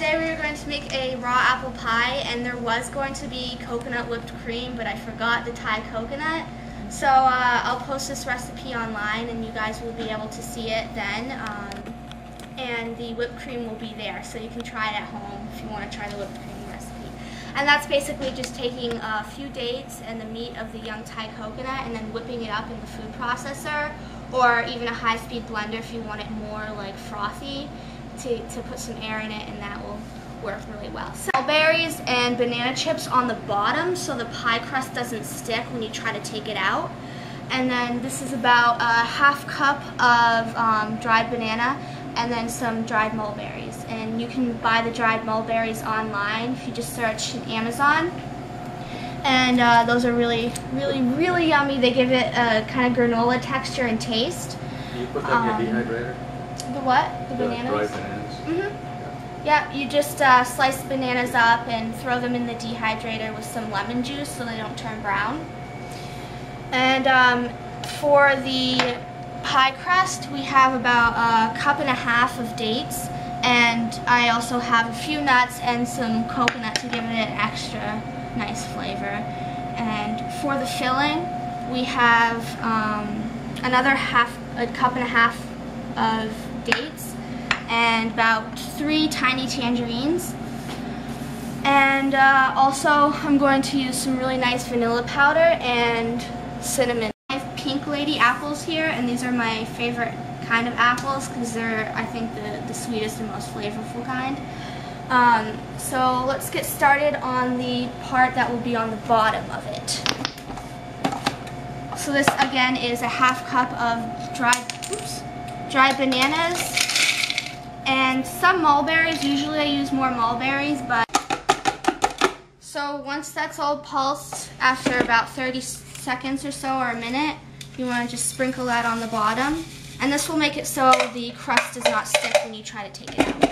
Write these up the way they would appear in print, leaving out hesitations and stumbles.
Today we are going to make a raw apple pie, and there was going to be coconut whipped cream, but I forgot the Thai coconut. So I'll post this recipe online and you guys will be able to see it then. And the whipped cream will be there, so you can try it at home if you want to try the whipped cream recipe. And that's basically just taking a few dates and the meat of the young Thai coconut and then whipping it up in the food processor, or even a high-speed blender if you want it more like frothy, to put some air in it, and that will work really well. So, berries and banana chips on the bottom so the pie crust doesn't stick when you try to take it out. And then this is about a half cup of dried banana and then some dried mulberries. And you can buy the dried mulberries online if you just search in Amazon. And those are really, really, really yummy. They give it a kind of granola texture and taste. You put that in your dehydrator? The what? The bananas? Dried bananas. Mm-hmm. Yeah, you just slice the bananas up and throw them in the dehydrator with some lemon juice so they don't turn brown. And for the pie crust, we have about a cup and a half of dates, and I also have a few nuts and some coconut to give it an extra nice flavor. And for the filling, we have a cup and a half of dates and about 3 tiny tangerines. And also I'm going to use some really nice vanilla powder and cinnamon. I have Pink Lady apples here, and these are my favorite kind of apples because they're, I think, the sweetest and most flavorful kind. So let's get started on the part that will be on the bottom of it. So this again is a half cup of dried bananas and some mulberries. Usually I use more mulberries, but so once that's all pulsed, after about 30 seconds or so, or a minute, you want to just sprinkle that on the bottom, and this will make it so the crust does not stick when you try to take it out.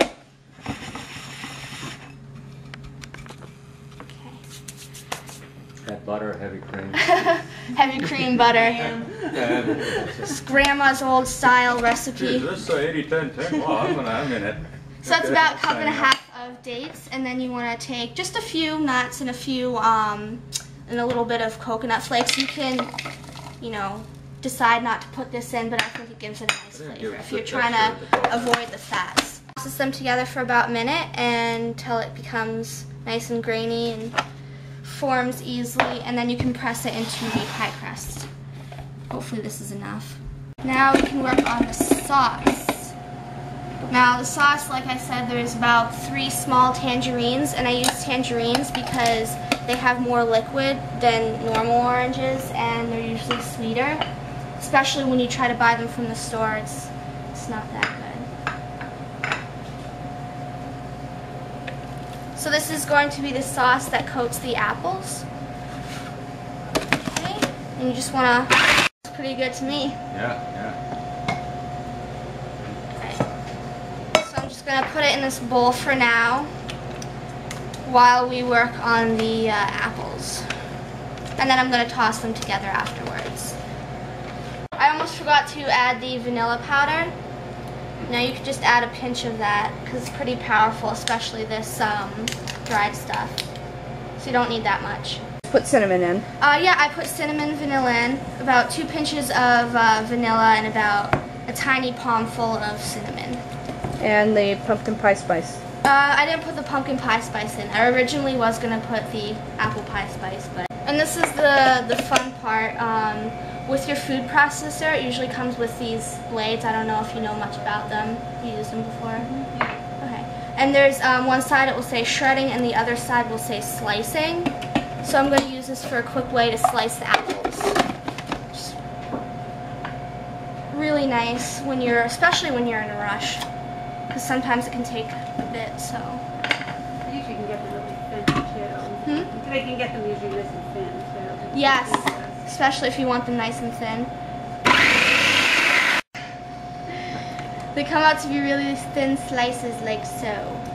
Add butter, heavy cream. Heavy cream butter. It's Grandma's old style recipe. Let's say 80-10-10. Well, I'm gonna have a minute. So that's about a cup and a half of dates, and then you want to take just a few nuts and a few and a little bit of coconut flakes. You can, you know, decide not to put this in, but I think it gives it a nice flavor if you're trying to avoid the fats. Process them together for about a minute until it becomes nice and grainy and forms easily, and then you can press it into the pie crust. Hopefully this is enough. Now we can work on the sauce. Now the sauce, like I said, there's about 3 small tangerines, and I use tangerines because they have more liquid than normal oranges, and they're usually sweeter. Especially when you try to buy them from the store, it's not that good. So this is going to be the sauce that coats the apples. Okay, and you just want to, it's pretty good to me. Yeah. Okay. So I'm just going to put it in this bowl for now while we work on the apples. And then I'm going to toss them together afterwards. I almost forgot to add the vanilla powder. Now you could just add a pinch of that because it's pretty powerful, especially this dried stuff. So you don't need that much. Put cinnamon in. Yeah, I put cinnamon, vanilla in, about 2 pinches of vanilla and about a tiny palmful of cinnamon. And the pumpkin pie spice. I didn't put the pumpkin pie spice in. I originally was going to put the apple pie spice, but... And this is the fun part. With your food processor, it usually comes with these blades. I don't know if you know much about them. You used them before? Okay. And there's one side it will say shredding and the other side will say slicing. So I'm going to use this for a quick way to slice the apples. Just really nice when you're, especially when you're in a rush, because sometimes it can take a bit. So. I usually can get them really thin too. They can get them usually nice and thin too. Yes. Especially if you want them nice and thin. They come out to be really thin slices like so.